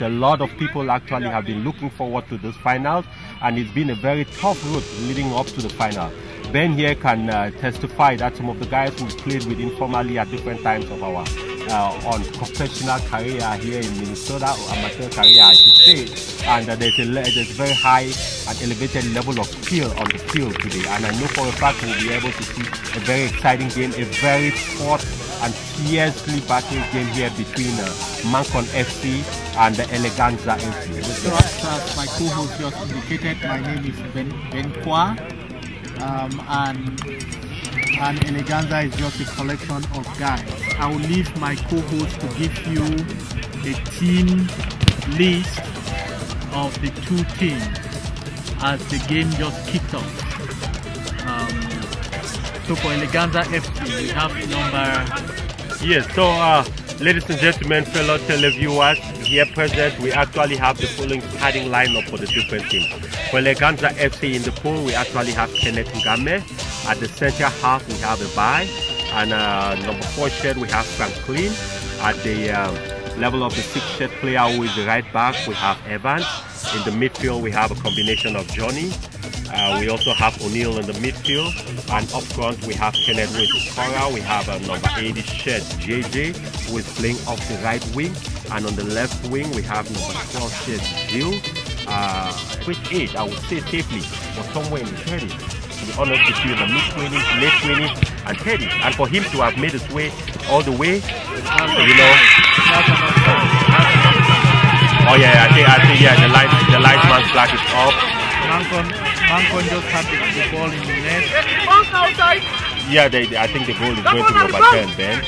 A lot of people actually have been looking forward to this finals, and it's been a very tough road leading up to the final. Ben here can testify that some of the guys who played with informally at different times of our on professional career here in Minnesota, or amateur career I should say, and there's a very high and elevated level of skill on the field today, and I know for a fact we'll be able to see a very exciting game, a very fought and fiercely battled game here between MINCAM FC and the Eleganza FC. As my co-host just indicated, my name is Ben Kwa, and Eleganza is just a collection of guys. I will leave my co-host to give you a team list of the two teams as the game just kicked off. So for Eleganza FC, we have number... Yes, so ladies and gentlemen, fellow televiewers, here present, we actually have the following starting lineup for the different teams. For Eleganza FC in the pool, we actually have Kenneth Ngame. At the center half, we have Ebai. And number 4 shed, we have Franklin. At the level of the 6th shed player, who is the right back, we have Evans. In the midfield, we have a combination of Johnny. We also have O'Neill in the midfield, and up front we have Kenneth with the scorer. We have number 80 shed JJ, who is playing off the right wing, and on the left wing we have number 12 shed Jill. Which age I would say safely was somewhere in the 30s. To be honest with you, in the mid-20s, late 20s, and 30s. And for him to have made his way all the way, you know. Oh yeah, I think yeah, the linesman flag is off. MINCAM just had the ball in the net. Yeah, I think the goal is going to be overturned then.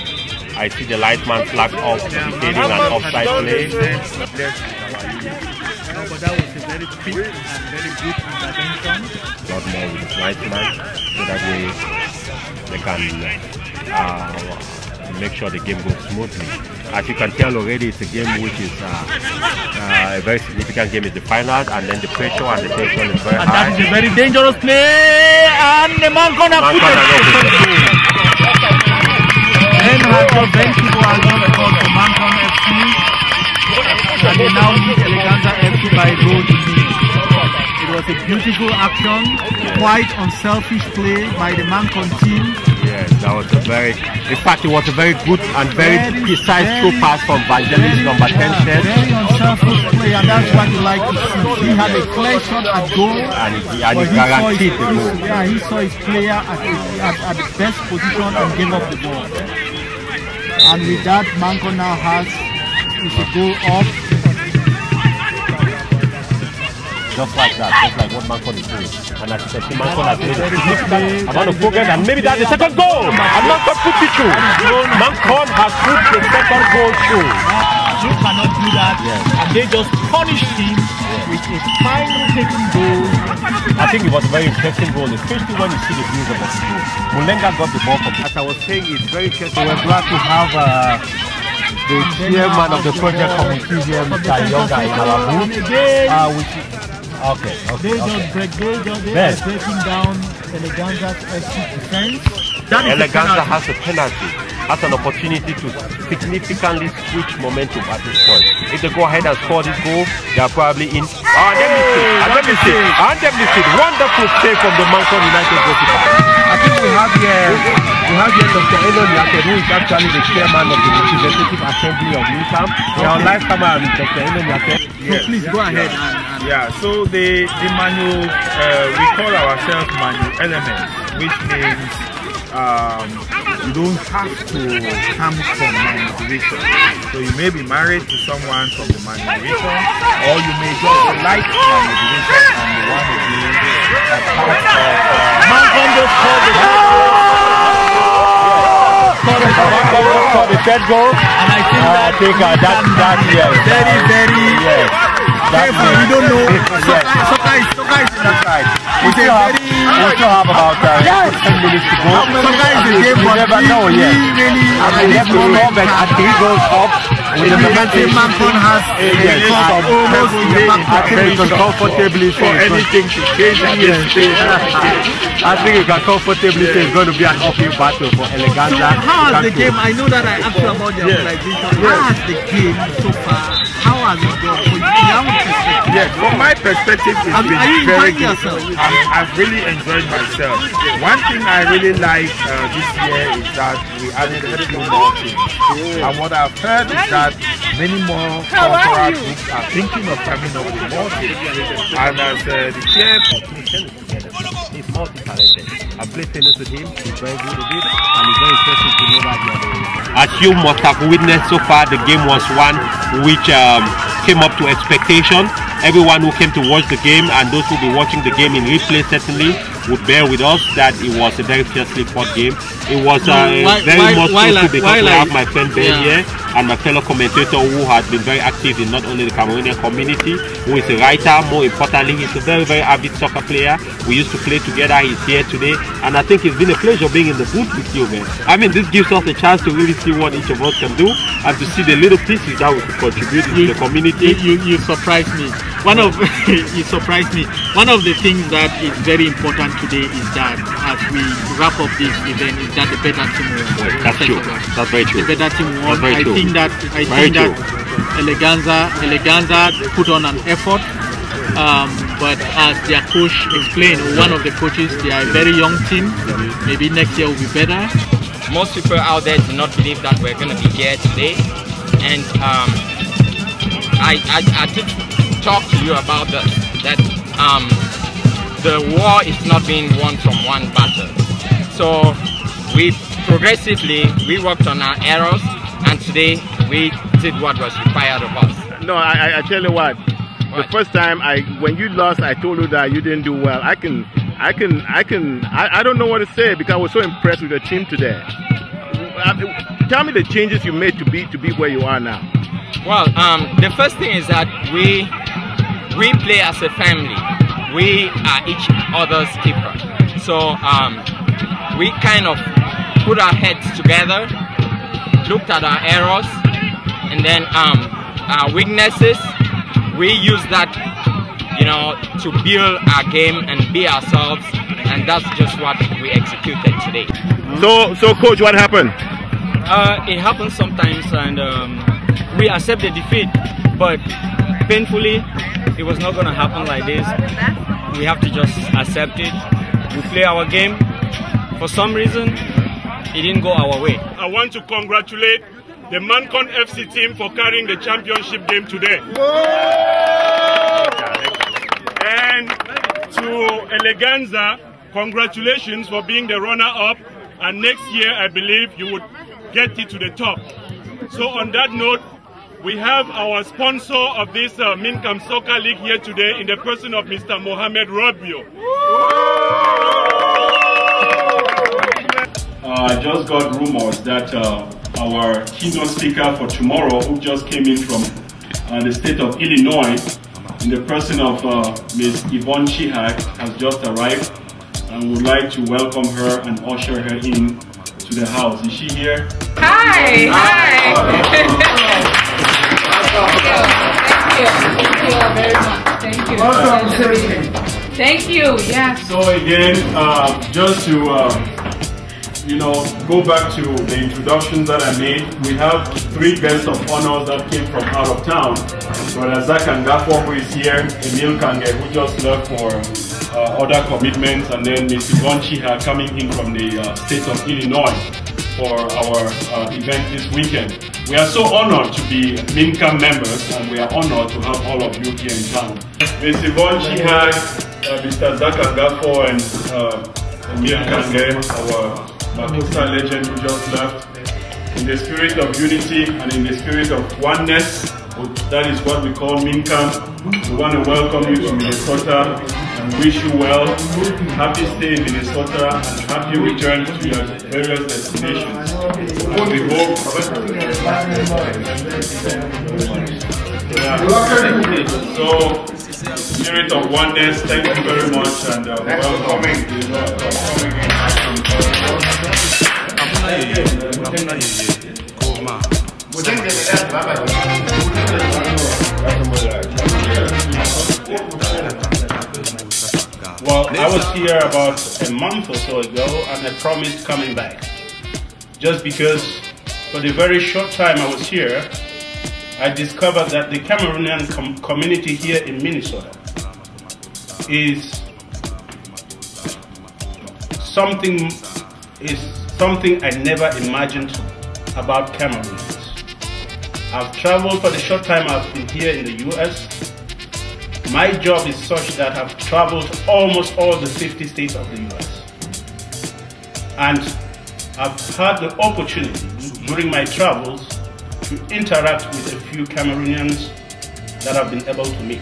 I see the linesman flag off, indicating an offside play. No, but that was a very quick and very good intervention. A lot more with the linesman, so that way they can make sure the game goes smoothly. As you can tell already, it's a game which is a very significant game. It's the final, and then the pressure and the tension is very high. And that is a very dangerous play, and the MINCAM have put it. Then Ben people are going to call for MINCAM FC, and they now lead Eleganza FC by a goal to nil. It was a beautiful action, quite unselfish play by the MINCAM team. Yes, that was a very, in fact it was a very good and very precise throw pass from Vangelis, number 10 shed. Very unselfish play, and that's what you like to see. He had a clear shot at goal, and he guaranteed the goal. Yeah, he saw his player at the best position and gave up the ball. And with that, MINCAM now has to go up. Just like that, just like what MINCAM is doing. And as you can see, MINCAM has made a significant amount of progress, and maybe that's the second goal. And MINCAM put it through. MINCAM has put the second goal through. You cannot do that, and they just punished him with a final taking goal. I think it was a very interesting goal, especially when you see the views of the goal. Mulenga got the ball from. As I was saying, it's very interesting. We're glad to have the chairman of the project committee here, Mr. Yoga, in our booth. Okay. They are breaking down Eleganza's FC defense. Eleganza has a penalty, has an opportunity to significantly switch momentum at this point. If they go ahead and score this goal, they are probably in. Let me see. Wonderful save from the MINCAM United goalkeeper. I think we have here Dr. Elon Yake, who is actually the chairman of the Representative Assembly of MINCAM. We are on live camera with Dr. Elon Yake. Yes. Please go ahead. Yeah, so the manual, we call ourselves manual elements, which means you don't have to come from manipulation. So you may be married to someone from the manipulation, or you may just like manipulation and you want to be a part of MINCAM just scored the third goal, and I think that yes, very careful. We don't know. Soccer is right. We still have about 10 minutes to go. Soccer is a game, but never know yet. We have to stop and 3 goals up. With the momentum MINCAM has almost in the back. I think we can comfortably say anything to change I think you can comfortably say it's going to be an uphill battle for Eleganza. So how has the game, I know that I asked you about the organization, how has the game so far, how has it gone? Yes, from my perspective, it's been very good. I've really enjoyed myself. One thing I really like this year is that we added a few more things. And what I've heard is that many more cultural groups are thinking of coming up with more things. And as the chair, he's multi-talented. I played tennis with him, he's very good at it, and it's very interesting to know that as you must have witnessed so far, the game was one which came up to expectation. Everyone who came to watch the game and those who will be watching the game in replay certainly would bear with us that it was a very fiercely fought game. It was very much close because I have my friend Ben here and my fellow commentator who has been very active in not only the Cameroonian community, who is a writer, more importantly, he's a very, very avid soccer player. We used to play together, he's here today, and I think it's been a pleasure being in the booth with you, man. I mean, this gives us a chance to really see what each of us can do and to see the little pieces that we could contribute to the community. You surprised me. You surprised me. One of the things that is very important today is that as we wrap up this event is that the better team won. That's true. That's very true. The better team won. I think that Eleganza put on an effort. But as their coach explained, one of the coaches, they are a very young team. Maybe next year will be better. Most people out there do not believe that we're going to be here today, and I did talk to you about this, that the war is not being won from one battle. So we progressively worked on our errors, and today we did what was required of us. No, I tell you what. The first time when you lost, I told you that you didn't do well. I don't know what to say because I was so impressed with the team today. Tell me the changes you made to be where you are now. Well, the first thing is that we play as a family. We are each other's keeper. So we kind of put our heads together, looked at our errors, and then our weaknesses. We use that, to build our game and be ourselves, and that's just what we executed today. So coach, what happened? It happens sometimes, and we accept the defeat, but painfully, it was not going to happen like this. We have to just accept it. We play our game. For some reason, it didn't go our way. I want to congratulate the MINCAM FC team for carrying the championship game today. And to Eleganza, congratulations for being the runner-up, and next year I believe you would get it to the top. So on that note, we have our sponsor of this MINCAM Soccer League here today in the person of Mr. Mohamed Robio. I just got rumors that our keynote speaker for tomorrow, who just came in from the state of Illinois, in the person of Ms. Yvonne Chihak, has just arrived, and would like to welcome her and usher her in to the house. Is she here? Hi! Thank you very much. Thank you. Yeah. So again, just to go back to the introductions that I made, we have 3 guests of honor that came from out of town. Brother Zach Ngafo, who is here, Emil Kange, who just left for other commitments, and then Ms. Yvonne Chiha coming in from the state of Illinois for our event this weekend. We are so honored to be MINCAM members, and we are honored to have all of you here in town. Ms. Yvonne Chiha, Mr. Zach Ngafo, and Emil Kange, our Makusa legend who just left. In the spirit of unity and in the spirit of oneness, that is what we call MINCAM. We want to welcome you to Minnesota and wish you well. Happy stay in Minnesota and happy return to your various destinations. And we hope. So, spirit of oneness, thank you very much, and welcome. Well, I was here about a month or so ago, and I promised coming back. Just because for the very short time I was here, I discovered that the Cameroonian community here in Minnesota is something I never imagined about Cameroonians. I've traveled for the short time I've been here in the US. My job is such that I've traveled almost all the 50 states of the US. And I've had the opportunity during my travels to interact with a few Cameroonians that I've been able to meet.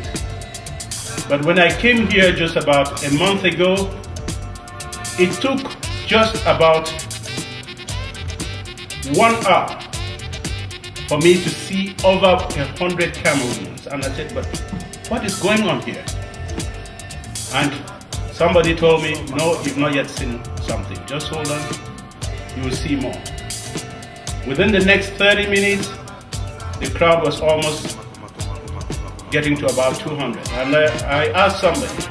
But when I came here just about a month ago, it took just about 1 hour for me to see over 100 Cameroonians. And I said, but what is going on here? And somebody told me, no, you've not yet seen something. Just hold on, you will see more. Within the next 30 minutes, the crowd was almost getting to about 200. And I asked somebody,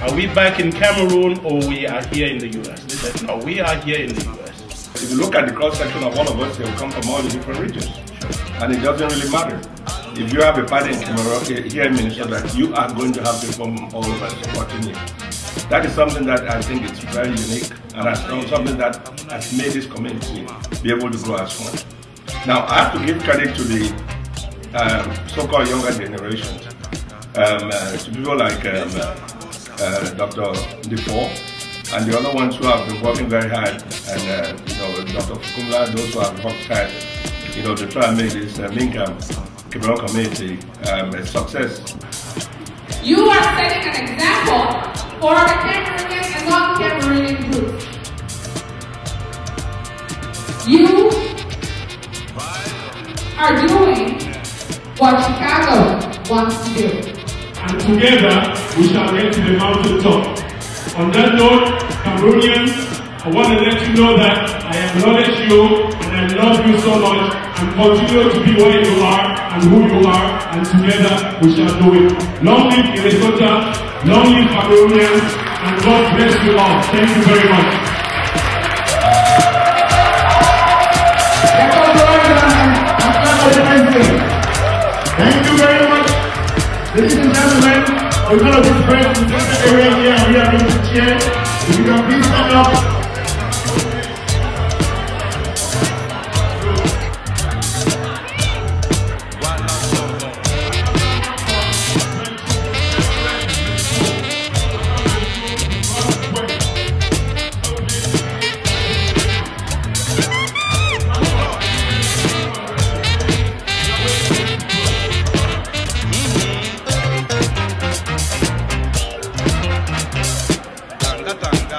are we back in Cameroon or we are here in the US? They said, no, we are here in the US. If you look at the cross-section of all of us, they will come from all the different regions. And it doesn't really matter. If you have a party in Cameroon, here in Minnesota, you are going to have people from all over supporting you. That is something that I think is very unique, and that's something that has made this community be able to grow as one. Now, I have to give credit to the so-called younger generations, to people like Dr. Defoe, and the other ones who have been working very hard, and Dr. Fukumla, those who have worked hard, to try and make this MINCAM Cameroon community a success. You are setting an example for the Cameroonian and non-Cameroonian groups. You are doing what Chicago wants to do. And together, we shall get to the mountaintop. On that note, Cameroonians, I want to let you know that I acknowledge you and I love you so much, and continue to be where you are and who you are, and together we shall do it. Long live Minnesota, long live Cameroonians, and God bless you all. Thank you very much. Thank you very much. Ladies and gentlemen, we're going to disperse in the area here, and we are going to cheer. If you can please stand up. Tanga, tanga,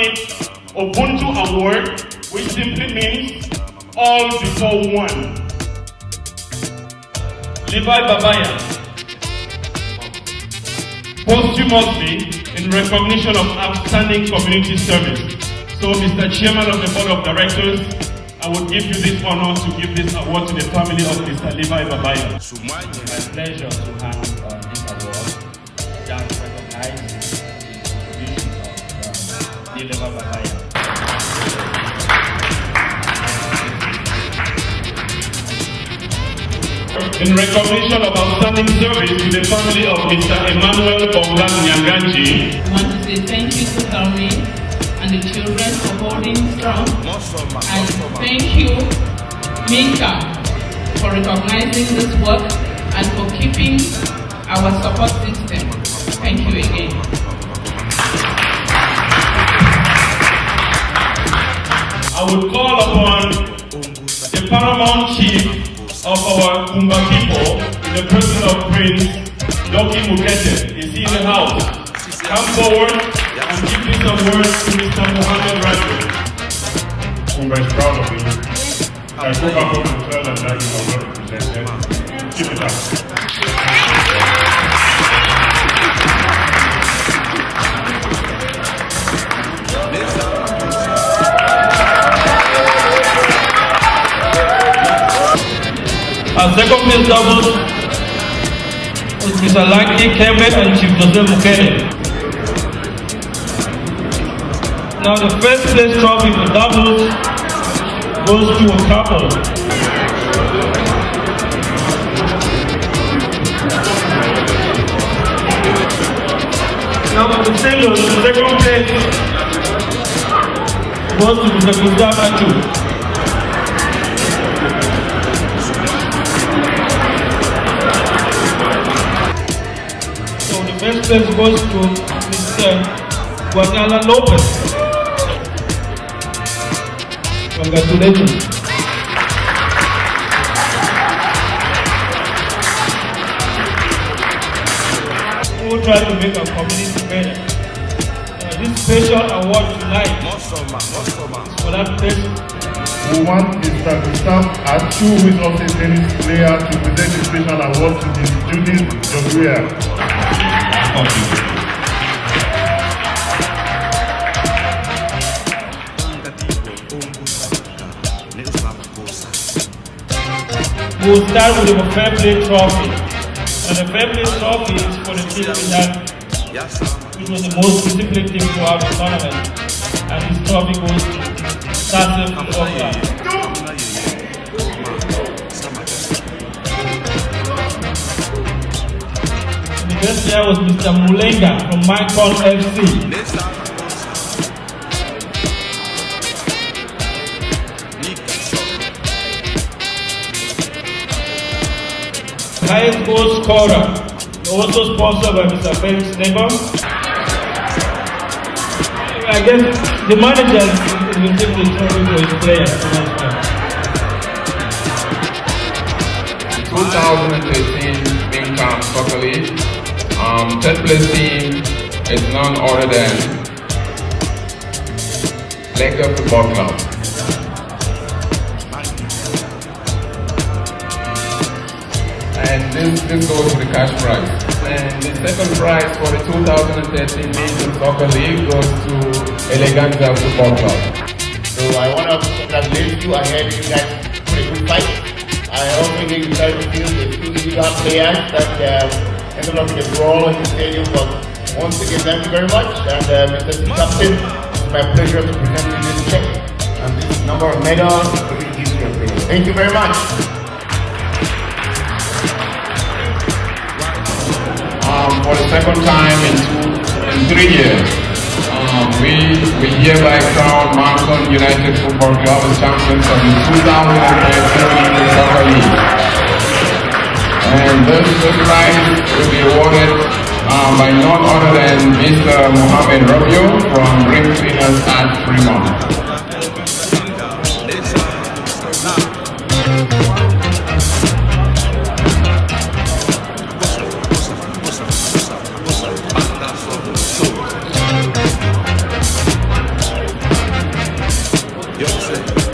it Ubuntu Award, which simply means all before one. Levi Babaya, posthumously in recognition of outstanding community service. So, Mr. Chairman of the Board of Directors, I would give you this honor to give this award to the family of Mr. Levi Babaya. It's my pleasure to have this award that recognizes the contribution of Levi Babaya. In recognition of outstanding service to the family of Mr. Emmanuel Bonga Nyanganji. I want to say thank you to Helmi and the children for holding strong. And thank you, MINCAM, for recognizing this work and for keeping our support system. Thank you again. I would call upon the paramount chief of our Kumba people, in the person of Prince Doki Mukete. Is he in the house? Come forward and give this award to Mr. Mohammed Rajo. Kumba is proud of you. I go back home and tell them that you are well represented. Keep it up. Our second place doubles was Mr. Lucky Kembe and Chief Joseph Mukene. Now the first place trophy for doubles goes to a couple. Now for the singles, the second place goes to Mr. Gustav Atu. First place goes to Mr. Guanala Lopez. Congratulations. We will try to make our community better. This special award tonight is for that person. We want Mr. Gustav Achu, who is also a tennis player, to present the special award to the Judith Joguia. We'll start with the Fair Play Trophy. And the Fair Play Trophy is for the team which was the most disciplined team throughout the tournament. And this trophy goes to Sasif Oka. The best player was Mr. Mulenga from MINCAM FC. Highest goal scorer, also sponsored by Mr. Felix Nebo. I guess the manager is simply throwing for his players. 2013 MINCAM Soccer League. Third place team is none other than Laker Football Club. And this goes to the cash prize. And the second prize for the 2013 MINCAM Soccer League goes to Eleganza Football Club. So I want to congratulate you. I heard you guys put a good fight. I also think you guys feel the two individual players that ended up in the brawl in the stadium. But once again, thank you very much. And Mr. Captain, it's my pleasure to present you this check and this number of medals. Thank you very much. For the second time in 3 years, we hereby crown MINCAM United Football Club as champions of the 2013 Soccer League. And this prize will be awarded by none other than Mr. Mohammed Rabio from Ring Cleaners at Fremont. Thank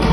you.